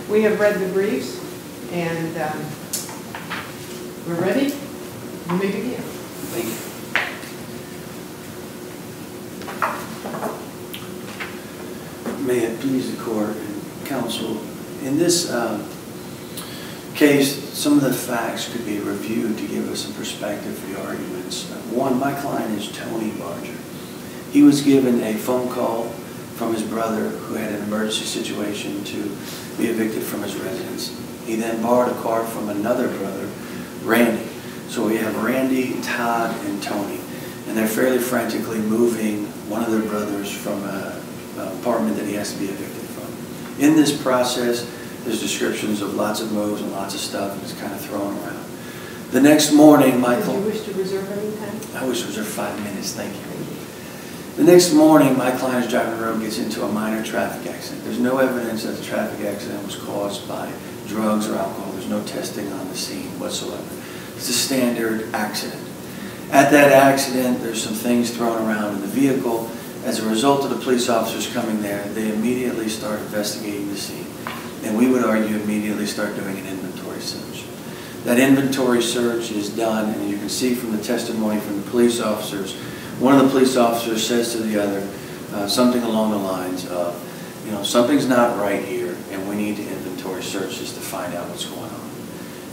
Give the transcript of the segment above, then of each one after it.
We have read the briefs, and we're ready. You may begin. Thank you. May it please the court and counsel, in this case, some of the facts could be reviewed to give us some perspective for the arguments. One, my client is Tony Barger. He was given a phone call from his brother who had an emergency situation to be evicted from his residence. He then borrowed a car from another brother, Randy. So we have Randy, Todd, and Tony, and they're fairly frantically moving one of their brothers from an apartment that he has to be evicted from. In this process, there's descriptions of lots of moves and lots of stuff, and it's kind of thrown around. The next morning, Michael... Did you wish to reserve any time? I wish to reserve 5 minutes, thank you. The next morning, my client is driving the road and gets into a minor traffic accident. There's no evidence that the traffic accident was caused by drugs or alcohol. There's no testing on the scene whatsoever. It's a standard accident. At that accident, there's some things thrown around in the vehicle. As a result of the police officers coming there, they immediately start investigating the scene. And we would argue immediately start doing an inventory search. That inventory search is done, and you can see from the testimony from the police officers, one of the police officers says to the other something along the lines of, you know, something's not right here, and we need to inventory search this to find out what's going on.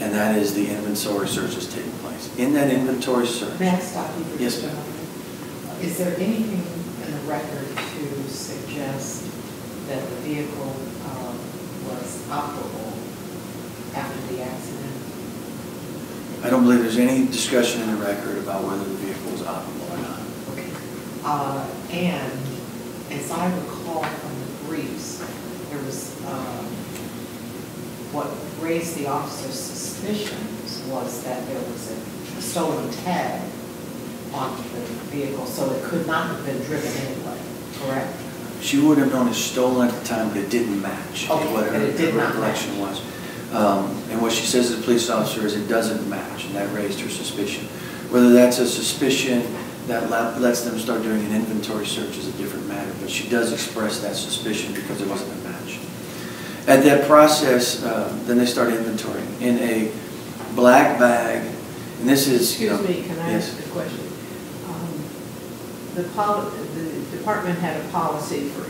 And that is the inventory search that's taking place. In that inventory search... May I stop you for yes, just a moment? Is there anything in the record to suggest that the vehicle was operable after the accident? I don't believe there's any discussion in the record about whether the vehicle was operable or not. Okay. And as I recall from the briefs, there was what raised the officer's suspicions was that there was a stolen tag on the vehicle, so it could not have been driven anyway, correct? She would have known it's stolen at the time, but it didn't match what her recollection was. And what she says to the police officer is it doesn't match, and that raised her suspicion. Whether that's a suspicion that lets them start doing an inventory search is a different matter, but she does express that suspicion because it wasn't a match. At that process, then they start inventorying in a black bag, and this is... Excuse me, can I yes. ask a question? The department had a policy for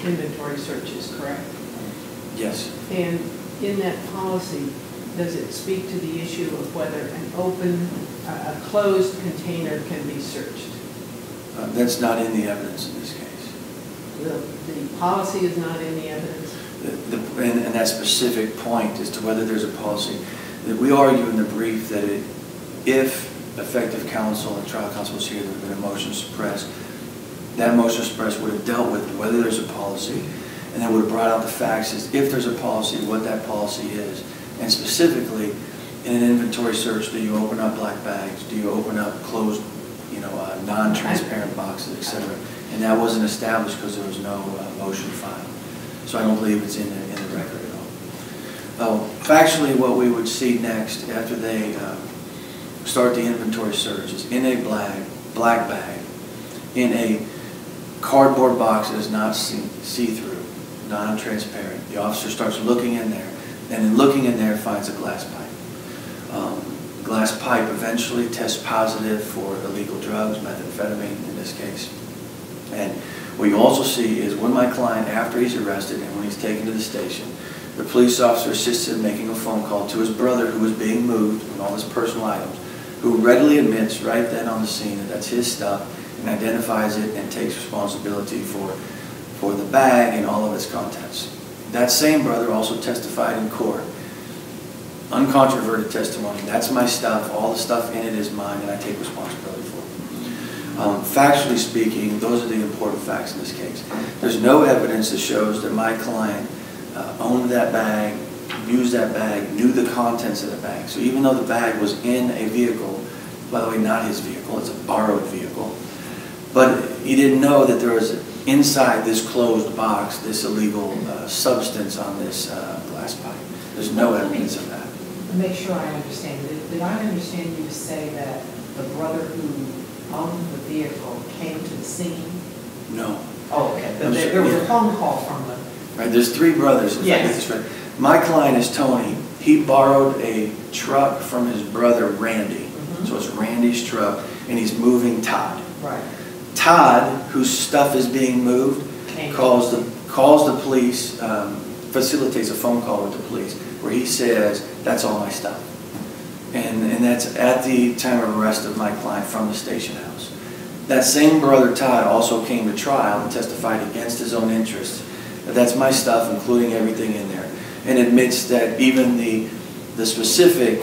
inventory searches, correct? Yes. And in that policy, does it speak to the issue of whether an a closed container can be searched? That's not in the evidence in this case. The policy is not in the evidence? And that specific point as to whether there's a policy. We argue in the brief that if effective counsel and trial counsel was here, there would have been a motion to suppress. That motion to suppress would have dealt with whether there's a policy, and then would have brought out the facts as if there's a policy, what that policy is. And specifically, in an inventory search, do you open up black bags? Do you open up closed, non-transparent boxes, etc.? And that wasn't established because there was no motion filed. So I don't believe it's in the record at all. Factually, what we would see next after they start the inventory search is in a black bag, in a cardboard box that is not see-through, non-transparent. The officer starts looking in there, and in looking in there finds a glass pipe. Glass pipe eventually tests positive for illegal drugs, methamphetamine in this case. And what you also see is when my client, after he's arrested and when he's taken to the station, the police officer assists him making a phone call to his brother who was being moved and all his personal items, who readily admits right then on the scene that that's his stuff and identifies it and takes responsibility for the bag and all of its contents. That same brother also testified in court, uncontroverted testimony. That's my stuff. All the stuff in it is mine, and I take responsibility for it. Factually speaking, those are the important facts in this case. There's no evidence that shows that my client owned that bag, used that bag, knew the contents of the bag. So even though the bag was in a vehicle, by the way, not his vehicle, it's a borrowed vehicle, but he didn't know that there was inside this closed box this illegal substance on this glass pipe. There's no evidence of that. Make sure I understand. Did I understand you to say that the brother who owned the vehicle came to the scene? No. Oh, okay. There was a phone call from the... Right, there's three brothers. Yes. My client is Tony. He borrowed a truck from his brother Randy. So it's Randy's truck, and he's moving Todd. Right. Todd, whose stuff is being moved, calls the police, facilitates a phone call with the police, where he says, that's all my stuff. And that's at the time of arrest of my client from the station house. That same brother Todd also came to trial and testified against his own interests. That's my stuff, including everything in there, and admits that even the specific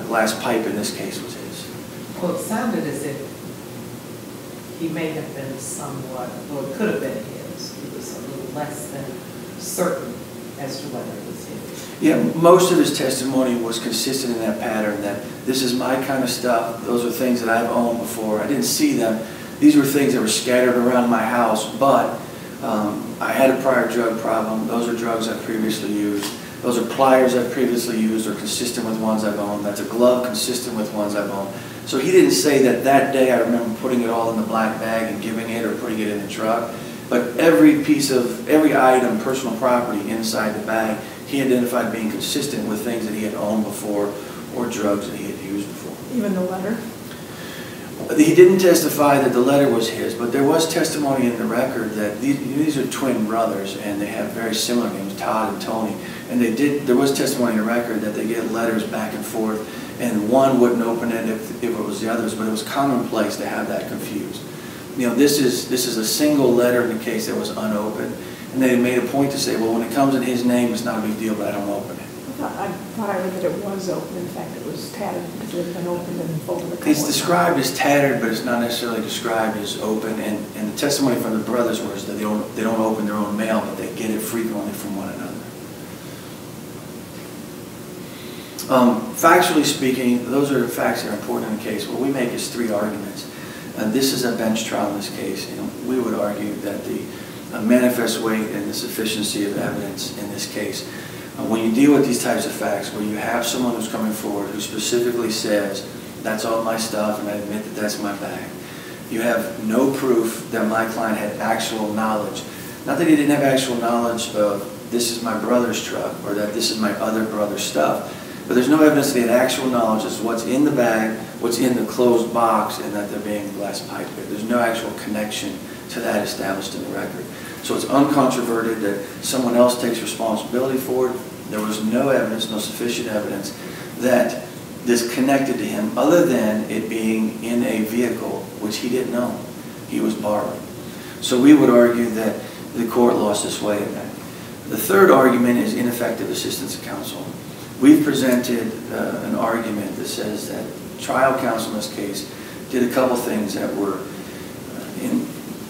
glass pipe in this case was his. Well, it sounded as if he may have been somewhat, or it could have been his. He was a little less than certain as to whether it was his. Yeah, most of his testimony was consistent in that pattern, that this is my kind of stuff. Those are things that I've owned before. I didn't see them. These were things that were scattered around my house, but I had a prior drug problem. Those are drugs I've previously used. Those are pliers I've previously used or consistent with ones I've owned. That's a glove consistent with ones I've owned. So he didn't say that that day I remember putting it all in the black bag and giving it or putting it in the truck. But every item, personal property inside the bag, he identified being consistent with things that he had owned before or drugs that he had used before. Even the letter? He didn't testify that the letter was his, but there was testimony in the record that these are twin brothers and they have very similar names, Todd and Tony. And there was testimony in the record that they get letters back and forth, and one wouldn't open it if it was the other's, but it was commonplace to have that confused. You know, this is a single letter in the case that was unopened, and they made a point to say, well, when it comes in his name, it's not a big deal, but I don't open it. I thought I read that it was open. In fact, it was tattered because it had been opened and folded a couple It's described as tattered, but it's not necessarily described as open. And the testimony from the brothers was that they don't open their own mail, but they get it frequently from one another. Factually speaking, those are the facts that are important in the case. What we make is 3 arguments. This is a bench trial in this case. You know, we would argue that the manifest weight and the sufficiency of evidence in this case, when you deal with these types of facts, where you have someone who's coming forward who specifically says, that's all my stuff and I admit that that's my bag, you have no proof that my client had actual knowledge. Not that he didn't have actual knowledge of this is my brother's truck or that this is my other brother's stuff, but there's no evidence that he had actual knowledge as to what's in the bag, what's in the closed box, and that there being glass pipe there. There's no actual connection to that established in the record. So it's uncontroverted that someone else takes responsibility for it. There was no evidence, no sufficient evidence that this connected to him other than it being in a vehicle which he didn't own. He was borrowing. So we would argue that the court lost its way in that. The third argument is ineffective assistance of counsel. We've presented an argument that says that trial counsel in this case did a couple things that were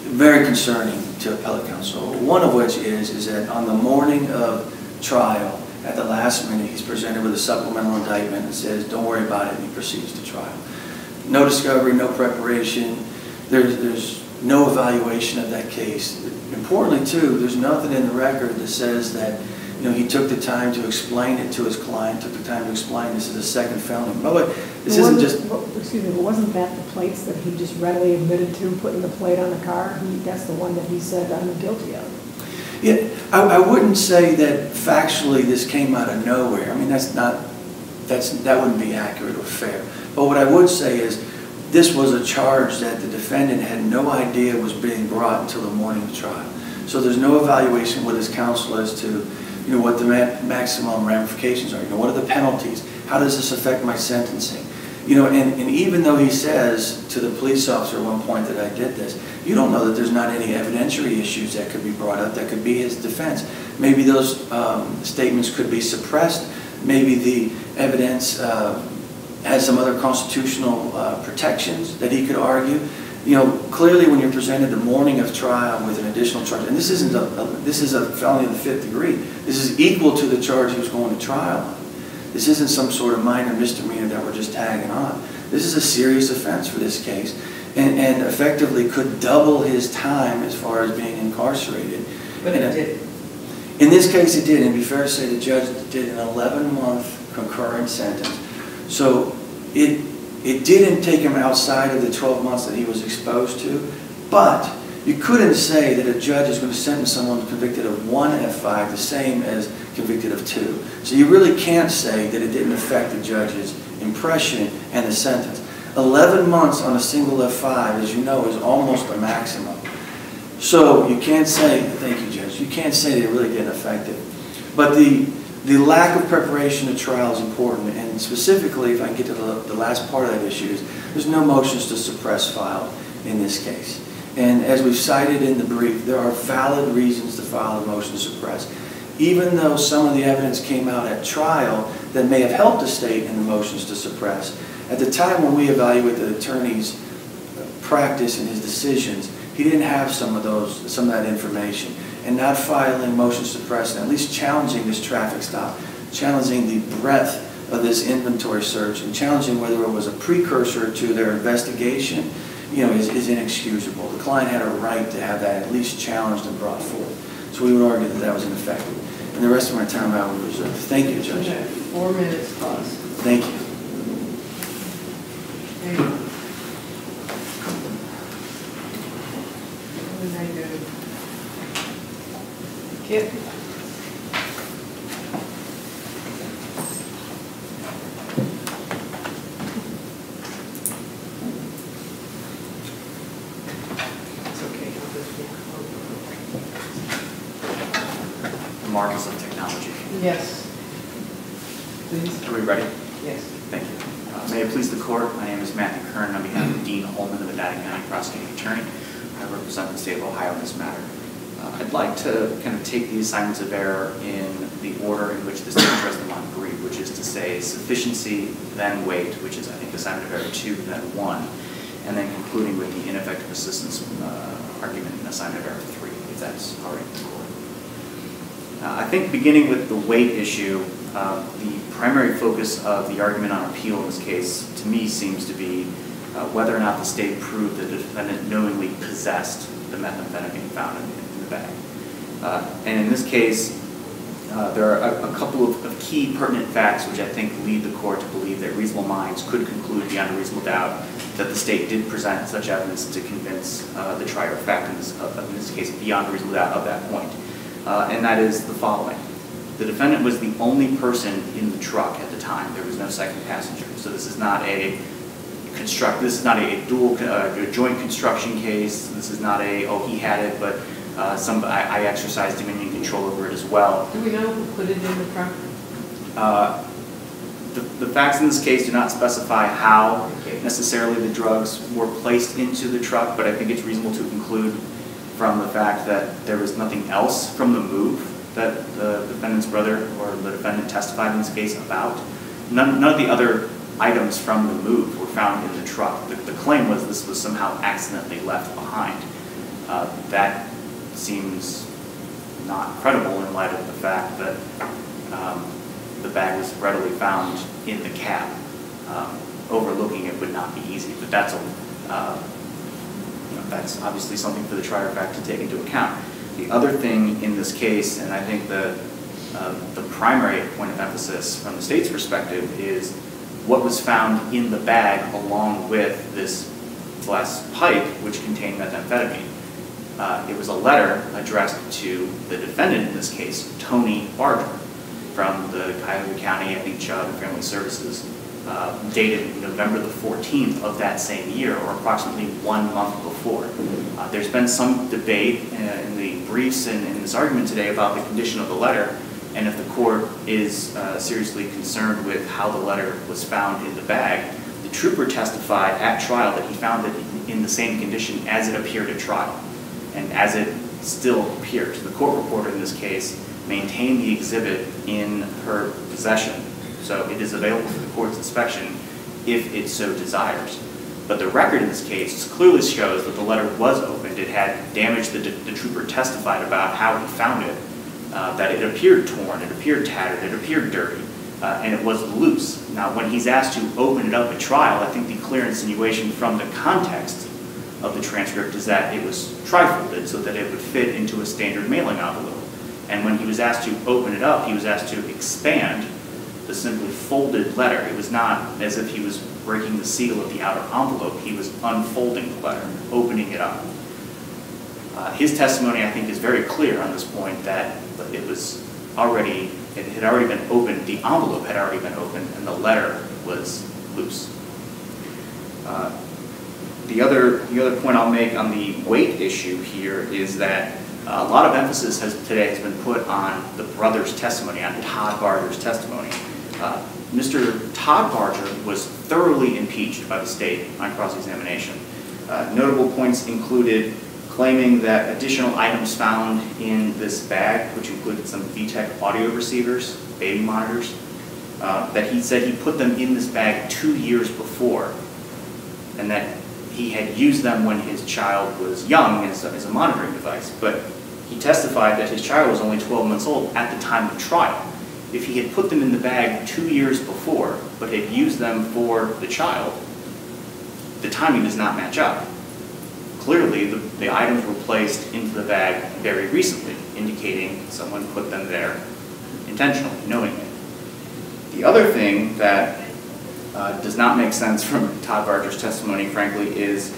very concerning to appellate counsel. One of which is that on the morning of trial, at the last minute, he's presented with a supplemental indictment and says, don't worry about it, and he proceeds to trial. No discovery, no preparation, there's no evaluation of that case. Importantly, too, there's nothing in the record that says that he took the time to explain it to his client, took the time to explain this is a second felony. By the way, this isn't just... Excuse me, but wasn't that the plates that he just readily admitted to putting the plate on the car? That's the one that he said, I'm guilty of. Yeah, I wouldn't say that factually this came out of nowhere. I mean, that wouldn't be accurate or fair. But what I would say is this was a charge that the defendant had no idea was being brought until the morning of trial. So there's no evaluation with his counsel as to what the maximum ramifications are. What are the penalties? How does this affect my sentencing? And even though he says to the police officer at one point that I did this, you don't know that there's not any evidentiary issues that could be brought up that could be his defense. Maybe those statements could be suppressed. Maybe the evidence has some other constitutional protections that he could argue. Clearly when you're presented the morning of trial with an additional charge, and this is a felony of the 5th degree. This is equal to the charge he was going to trial on. This isn't some sort of minor misdemeanor that we're just tagging on. This is a serious offense for this case, and effectively could double his time as far as being incarcerated. But it did. In this case, it did. And to be fair to say, the judge did an 11-month concurrent sentence. So it didn't take him outside of the 12 months that he was exposed to, but you couldn't say that a judge is going to sentence someone convicted of one F5 the same as convicted of 2. So you really can't say that it didn't affect the judge's impression and the sentence. 11 months on a single F5, as you know, is almost a maximum. So you can't say, thank you, Judge, you can't say that it really didn't affect it. But the lack of preparation of trial is important, and specifically, if I can get to the last part of that issue, is there's no motions to suppress filed in this case. And as we've cited in the brief, there are valid reasons to file a motion to suppress. Even though some of the evidence came out at trial that may have helped the state in the motions to suppress, at the time when we evaluated the attorney's practice and his decisions, he didn't have some of that information. And not filing motions to suppress and at least challenging this traffic stop, challenging the breadth of this inventory search, and challenging whether it was a precursor to their investigation, is inexcusable. The client had a right to have that at least challenged and brought forth. So we would argue that that was ineffective. And the rest of my time I will reserve. Thank you, Judge. Okay, 4 minutes plus. Thank you. Anyone? What did I do? Kip? It's okay. The markers of technology. Yes. Please. Are we ready? Yes. Thank you. May it please the court, my name is Matthew Kern on behalf of Dean Holman, the Medina County Prosecuting Attorney. I represent the state of Ohio in this matter. I'd like to kind of take the assignments of error in the order in which the state addressed them on brief, which is to say sufficiency, then weight, which is I think assignment of error 2, then 1, and then concluding with the ineffective assistance argument in assignment of error 3, if that's all right with the court. I think beginning with the weight issue, the primary focus of the argument on appeal in this case, to me, seems to be whether or not the state proved the defendant knowingly possessed the methamphetamine found in the bag. And in this case, there are a couple of key pertinent facts which I think lead the court to believe that reasonable minds could conclude beyond a reasonable doubt that the state did present such evidence to convince the trier of fact in this case beyond a reasonable doubt of that point. And that is the following. The defendant was the only person in the truck at the time. There was no second passenger. So this is not a joint construction case. This is not a, oh, he had it, but I exercised dominion control over it as well. Do we know who put it in the truck? The facts in this case do not specify how necessarily the drugs were placed into the truck, but I think it's reasonable to conclude from the fact that there was nothing else from the move that the defendant's brother or the defendant testified in this case about. None of the other items from the move were found in the truck. The claim was this was somehow accidentally left behind. That seems not credible in light of the fact that the bag was readily found in the cab. Overlooking it would not be easy, but that's that's obviously something for the trier of fact to take into account. The other thing in this case, and I think the primary point of emphasis from the state's perspective, is what was found in the bag along with this glass pipe which contained methamphetamine. It was a letter addressed to the defendant in this case, Tony Barger, from the Cuyahoga County, I think, Child and Family Services, dated November the 14th of that same year, or approximately 1 month before. There's been some debate in the briefs and in this argument today about the condition of the letter, and if the court is seriously concerned with how the letter was found in the bag. The trooper testified at trial that he found it in the same condition as it appeared at trial, and as it still appears. The court reporter in this case maintained the exhibit in her possession, so it is available for the court's inspection if it so desires. But the record in this case clearly shows that the letter was opened. It had damage that the trooper testified about how he found it, that it appeared torn, it appeared tattered, it appeared dirty, and it was loose. Now, when he's asked to open it up at trial, I think the clear insinuation from the context of the transcript is that it was trifolded so that it would fit into a standard mailing envelope. And when he was asked to open it up, he was asked to expand the simply folded letter. It was not as if he was breaking the seal of the outer envelope. He was unfolding the letter, opening it up. His testimony, I think, is very clear on this point, that it was already it had already been opened, the envelope had already been opened, and the letter was loose. The other point I'll make on the weight issue here is that a lot of emphasis today has been put on the brother's testimony, on Todd Barger's testimony. Mr. Todd Barger was thoroughly impeached by the state on cross-examination. Notable points included claiming that additional items found in this bag, which included some VTech audio receivers, baby monitors, that he said he put them in this bag 2 years before, and that he had used them when his child was young as a monitoring device. But he testified that his child was only 12 months old at the time of trial. If he had put them in the bag 2 years before, but had used them for the child, the timing does not match up. Clearly, the items were placed into the bag very recently, indicating someone put them there intentionally, knowingly. The other thing that does not make sense from Todd Barger's testimony, frankly, is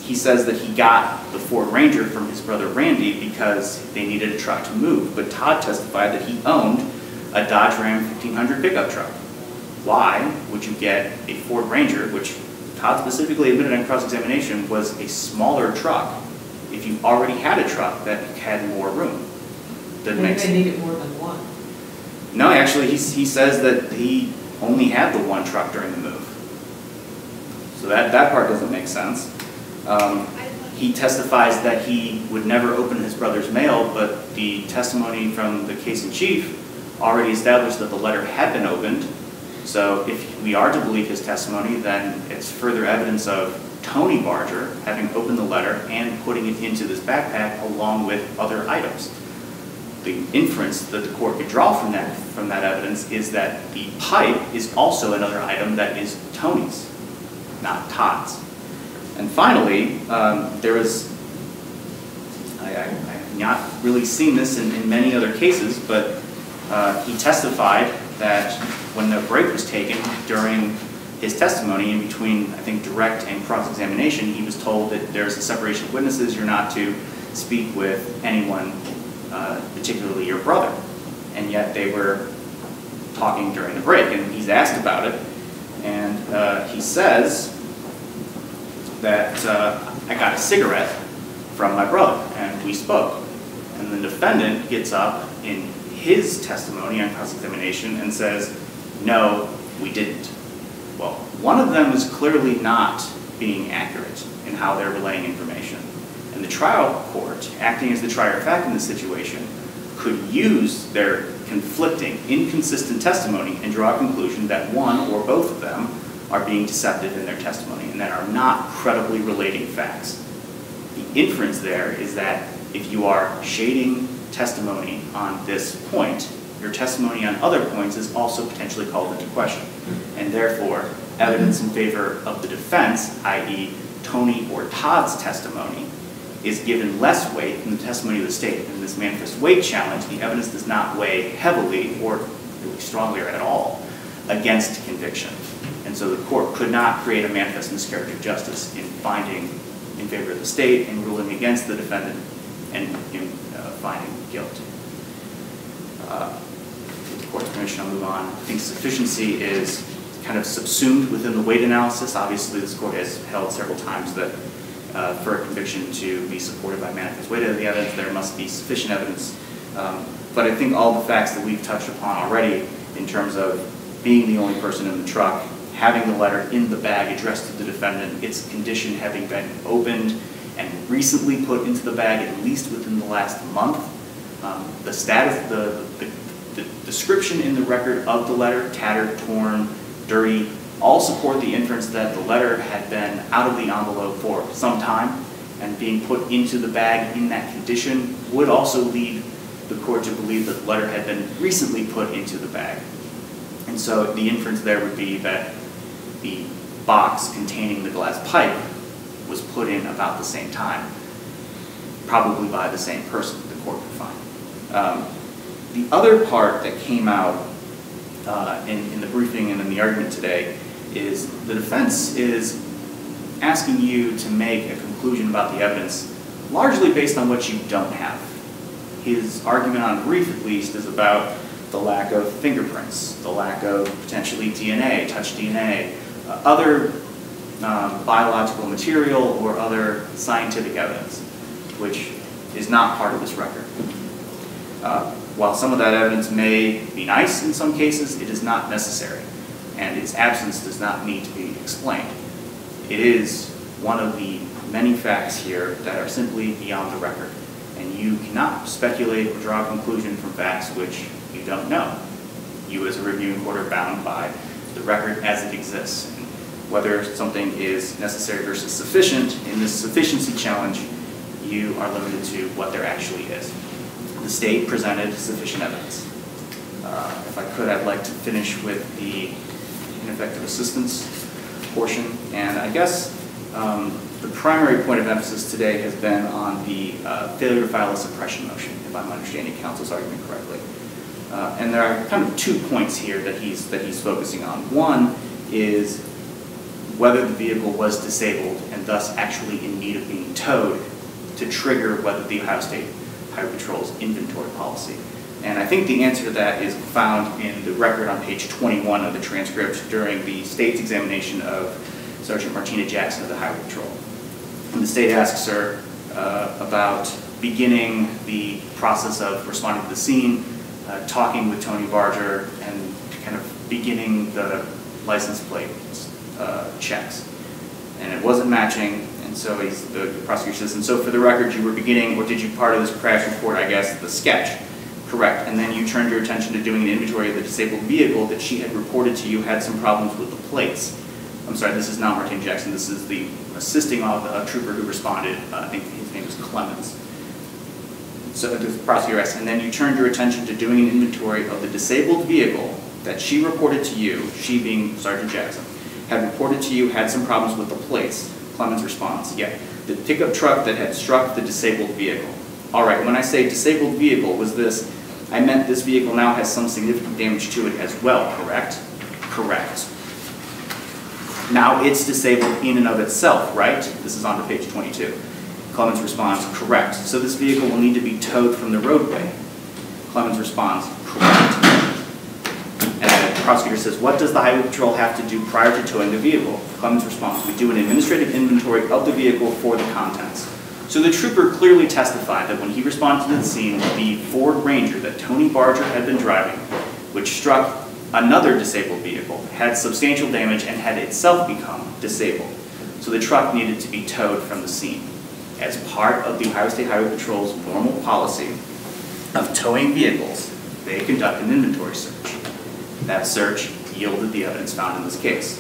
he says that he got the Ford Ranger from his brother Randy because they needed a truck to move, but Todd testified that he owned a Dodge Ram 1500 pickup truck. Why would you get a Ford Ranger, which Todd specifically admitted on cross-examination was a smaller truck, if you already had a truck that had more room? Doesn't make sense. They needed more than one. No, actually, he says that he only had the one truck during the move. So that part doesn't make sense. He testifies that he would never open his brother's mail, but the testimony from the case in chief already established that the letter had been opened. So if we are to believe his testimony, then it's further evidence of Tony Barger having opened the letter and putting it into this backpack along with other items. The inference that the court could draw from that evidence is that the pipe is also another item that is Tony's, not Todd's. And finally, there was, I have not really seen this in many other cases, but he testified that when the break was taken during his testimony, in between, I think, direct and cross-examination, he was told that there's a separation of witnesses, you're not to speak with anyone, particularly your brother. And yet they were talking during the break, and he's asked about it, and he says that I got a cigarette from my brother, and we spoke. And the defendant gets up in his testimony on cross-examination and says, no, we didn't. Well, one of them is clearly not being accurate in how they're relaying information. And the trial court, acting as the trier of fact in this situation, could use their conflicting, inconsistent testimony and draw a conclusion that one or both of them are being deceptive in their testimony and that are not credibly relating facts. The inference there is that if you are shading testimony on this point, your testimony on other points is also potentially called into question. And therefore, evidence in favor of the defense, i.e. Tony or Todd's testimony, is given less weight than the testimony of the state. In this manifest weight challenge, the evidence does not weigh heavily or really strongly or at all against conviction. And so the court could not create a manifest miscarriage of justice in finding in favor of the state and ruling against the defendant and in finding guilt. With the court's permission, I'll move on. I think sufficiency is kind of subsumed within the weight analysis. Obviously, this court has held several times that for a conviction to be supported by manifest weight of the evidence, there must be sufficient evidence. But I think all the facts that we've touched upon already in terms of being the only person in the truck, having the letter in the bag addressed to the defendant, its condition having been opened and recently put into the bag at least within the last month, the status, the description in the record of the letter, tattered, torn, dirty, all support the inference that the letter had been out of the envelope for some time, and being put into the bag in that condition would also lead the court to believe that the letter had been recently put into the bag. And so the inference there would be that the box containing the glass pipe was put in about the same time, probably by the same person, the court could find. The other part that came out in the briefing and in the argument today is the defense is asking you to make a conclusion about the evidence largely based on what you don't have. His argument on brief, at least, is about the lack of fingerprints, the lack of potentially DNA, touch DNA, other biological material or other scientific evidence, which is not part of this record. While some of that evidence may be nice in some cases, it is not necessary, and its absence does not need to be explained. It is one of the many facts here that are simply beyond the record, and you cannot speculate or draw a conclusion from facts which you don't know. You as a reviewing court are bound by the record as it exists. And whether something is necessary versus sufficient, in this sufficiency challenge, you are limited to what there actually is. The state presented sufficient evidence. If I could, I'd like to finish with the ineffective assistance portion. And I guess the primary point of emphasis today has been on the failure to file a suppression motion, if I'm understanding counsel's argument correctly. And there are kind of 2 points here that he's focusing on. One is whether the vehicle was disabled and thus actually in need of being towed to trigger whether the Ohio State Highway Patrol's inventory policy. And I think the answer to that is found in the record on page 21 of the transcript during the state's examination of Sergeant Martina Jackson of the Highway Patrol. And the state asks her about beginning the process of responding to the scene, talking with Tony Barger, and kind of beginning the license plate checks. And it wasn't matching, and so the prosecutor says, and so for the record, you were beginning, or did you part of this crash report, I guess, the sketch? Correct. And then you turned your attention to doing an inventory of the disabled vehicle that she had reported to you had some problems with the plates. I'm sorry, this is not Martina Jackson, this is the assisting trooper who responded. I think his name was Clemens. So the prosecutor asks, and then you turned your attention to doing an inventory of the disabled vehicle that she reported to you, she being Sergeant Jackson, had reported to you had some problems with the plates. Clemens responds, yeah, the pickup truck that had struck the disabled vehicle. All right, when I say disabled vehicle, was this, I meant this vehicle now has some significant damage to it as well, correct? Correct. Now it's disabled in and of itself, right? This is on to page 22. Clemens responds, correct. So this vehicle will need to be towed from the roadway. Clemens responds, correct. And the prosecutor says, what does the Highway Patrol have to do prior to towing the vehicle? Clemens responds, we do an administrative inventory of the vehicle for the contents. So the trooper clearly testified that when he responded to the scene, the Ford Ranger that Tony Barger had been driving, which struck another disabled vehicle, had substantial damage and had itself become disabled. So the truck needed to be towed from the scene. As part of the Ohio State Highway Patrol's normal policy of towing vehicles, they conduct an inventory search. That search yielded the evidence found in this case.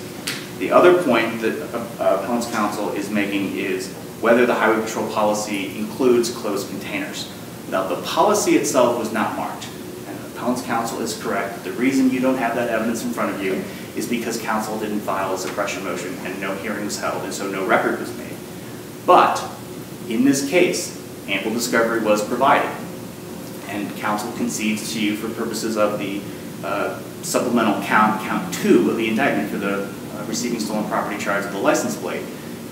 The other point that appellant's counsel is making is whether the Highway Patrol policy includes closed containers. Now, the policy itself was not marked, and the appellant's counsel is correct. The reason you don't have that evidence in front of you is because counsel didn't file a suppression motion and no hearing was held, and so no record was made. But in this case, ample discovery was provided, and counsel concedes to you for purposes of the supplemental count 2 of the indictment for the receiving stolen property charge of the license plate,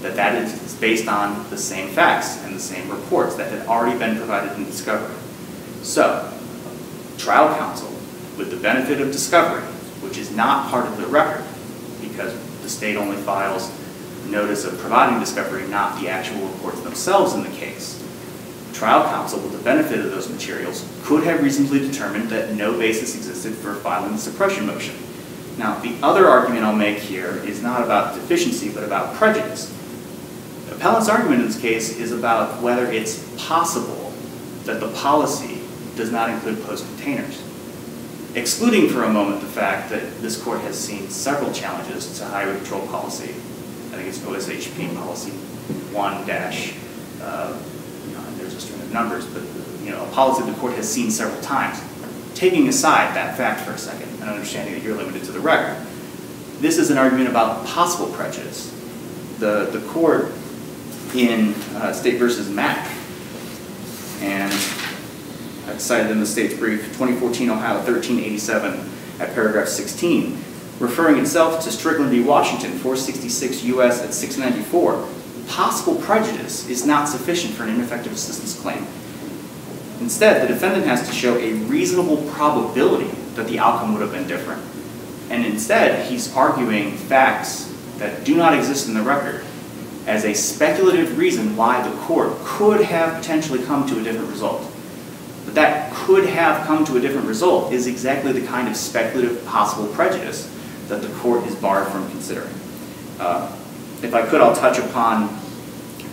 that is based on the same facts and the same reports that had already been provided in discovery. So, trial counsel, with the benefit of discovery, which is not part of the record, because the state only files notice of providing discovery, not the actual reports themselves in the case, trial counsel, with the benefit of those materials, could have reasonably determined that no basis existed for filing the suppression motion. Now, the other argument I'll make here is not about deficiency, but about prejudice. The appellant's argument in this case is about whether it's possible that the policy does not include closed containers. Excluding for a moment the fact that this court has seen several challenges to Highway Patrol policy. I think it's OSHP policy 1- and there's a string of numbers, but a policy the court has seen several times. Taking aside that fact for a second and understanding that you're limited to the record, this is an argument about possible prejudice. The court in State v. Mack, and I've cited in the state's brief, 2014 Ohio 1387 at paragraph 16, referring itself to Strickland v. Washington 466 U.S. at 694, possible prejudice is not sufficient for an ineffective assistance claim. Instead, the defendant has to show a reasonable probability that the outcome would have been different. And instead, he's arguing facts that do not exist in the record as a speculative reason why the court could have potentially come to a different result. But that could have come to a different result is exactly the kind of speculative possible prejudice that the court is barred from considering. If I could, I'll touch upon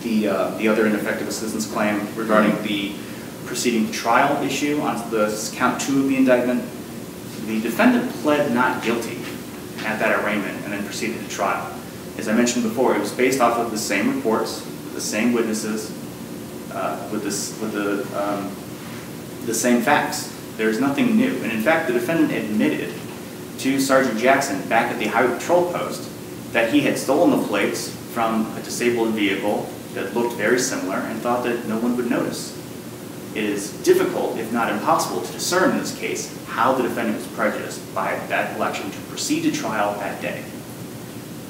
the other ineffective assistance claim regarding the proceeding to trial issue on the count 2 of the indictment. The defendant pled not guilty at that arraignment and then proceeded to trial. As I mentioned before, it was based off of the same reports, the same witnesses, with the same facts. There's nothing new. And in fact, the defendant admitted to Sergeant Jackson back at the Highway Patrol post that he had stolen the plates from a disabled vehicle that looked very similar and thought that no one would notice. It is difficult, if not impossible, to discern in this case how the defendant was prejudiced by that election to proceed to trial that day,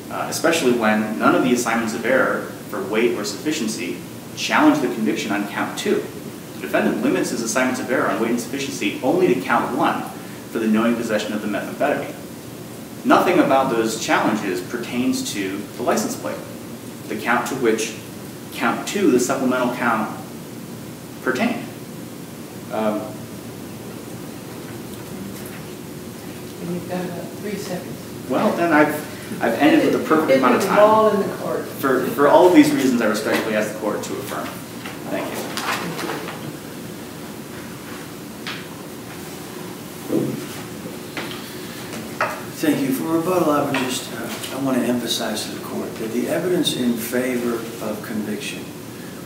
especially when none of the assignments of error for weight or sufficiency challenge the conviction on count 2. The defendant limits his assignments of error on weight and sufficiency only to count 1 for the knowing possession of the methamphetamine. Nothing about those challenges pertains to the license plate, the count to which count 2, the supplemental count, pertained. And you've got about 3 seconds. Well, then I've ended with the perfect amount of time. Ball in the court. For all of these reasons, I respectfully ask the court to affirm. Thank you. Thank you. For rebuttal, I want to emphasize to the court that the evidence in favor of conviction,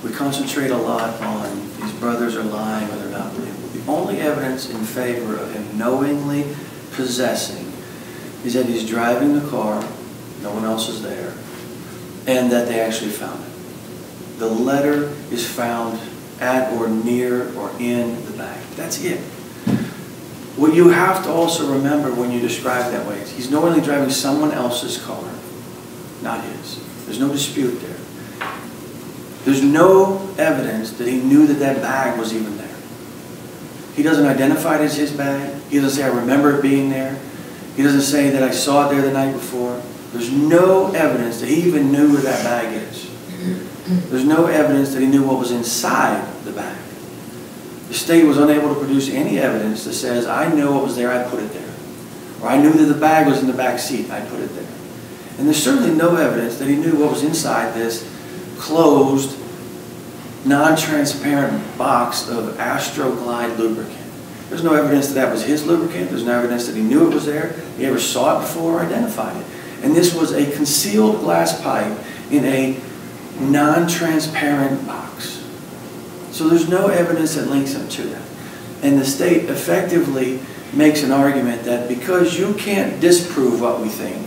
we concentrate a lot on these brothers are lying or they're not believable. The only evidence in favor of him knowingly possessing is that he's driving the car, no one else is there, and that they actually found it. The letter is found at or near or in the bag. That's it. What you have to also remember when you describe that way is he's knowingly driving someone else's car, not his. There's no dispute there. There's no evidence that he knew that that bag was even there. He doesn't identify it as his bag. He doesn't say, I remember it being there. He doesn't say that I saw it there the night before. There's no evidence that he even knew where that bag is. There's no evidence that he knew what was inside the bag. The state was unable to produce any evidence that says, I know what was there, I put it there. Or I knew that the bag was in the back seat, I put it there. And there's certainly no evidence that he knew what was inside this closed, non-transparent box of Astroglide lubricant. There's no evidence that that was his lubricant. There's no evidence that he knew it was there. He ever saw it before or identified it. And this was a concealed glass pipe in a non-transparent box. So there's no evidence that links him to that. And the state effectively makes an argument that because you can't disprove what we think,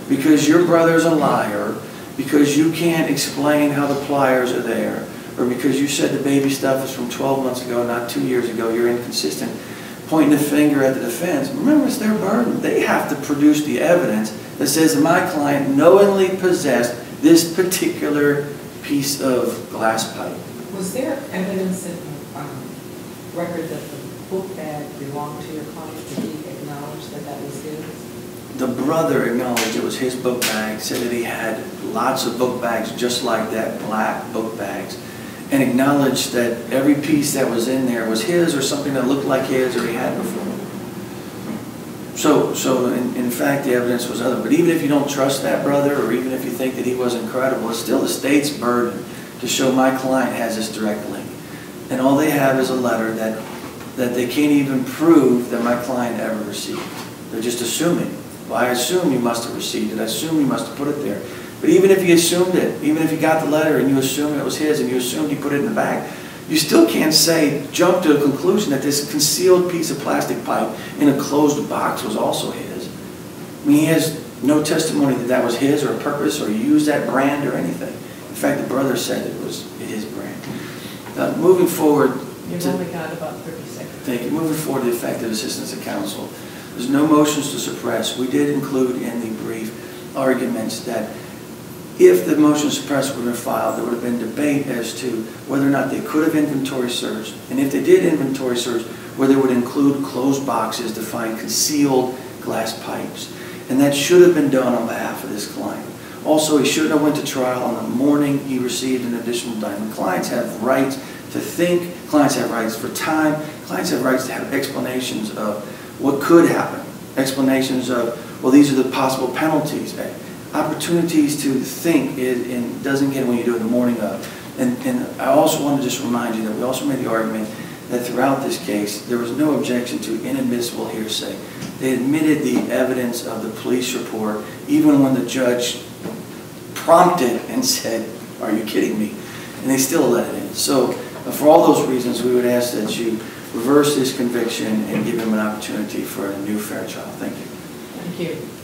because your brother's a liar, because you can't explain how the pliers are there, or because you said the baby stuff is from 12 months ago, not 2 years ago, you're inconsistent, pointing the finger at the defense. Remember, it's their burden. They have to produce the evidence that says that my client knowingly possessed this particular piece of glass pipe. Was there evidence in the record that the book bag belonged to your client? Did he acknowledge that that was his? The brother acknowledged it was his book bag, said that he had lots of book bags just like that, black book bags, and acknowledged that every piece that was in there was his or something that looked like his or he had before. So in fact, the evidence was other. But even if you don't trust that brother, or even if you think that he wasn't credible, it's still the state's burden to show my client has this direct link. And all they have is a letter that they can't even prove that my client ever received. They're just assuming. Well, I assume you must have received it. I assume you must have put it there. But even if you assumed it, even if you got the letter and you assumed it was his and you assumed he put it in the bag, you still can't jump to a conclusion that this concealed piece of plastic pipe in a closed box was also his. I mean, he has no testimony that that was his or a purpose or used that brand or anything. In fact, the brother said it was his brand. Moving forward. You've only got about 30 seconds. Thank you. Moving forward to effective assistance of counsel. There's no motions to suppress. We did include in the brief arguments that if the motion to suppress would have been filed, there would have been debate as to whether or not they could have inventory searched, and if they did inventory search, whether it would include closed boxes to find concealed glass pipes. And that should have been done on behalf of this client. Also, he shouldn't have went to trial on the morning he received an additional indictment. Clients have rights to think, clients have rights for time, clients have rights to have explanations of what could happen, explanations of, well, these are the possible penalties. Opportunities to think it doesn't get when you do it in the morning of. And I also want to just remind you that we also made the argument that throughout this case, there was no objection to inadmissible hearsay. They admitted the evidence of the police report, even when the judge prompted and said, "Are you kidding me?" And they still let it in. So for all those reasons, we would ask that you reverse this conviction and give him an opportunity for a new fair trial. Thank you. Thank you.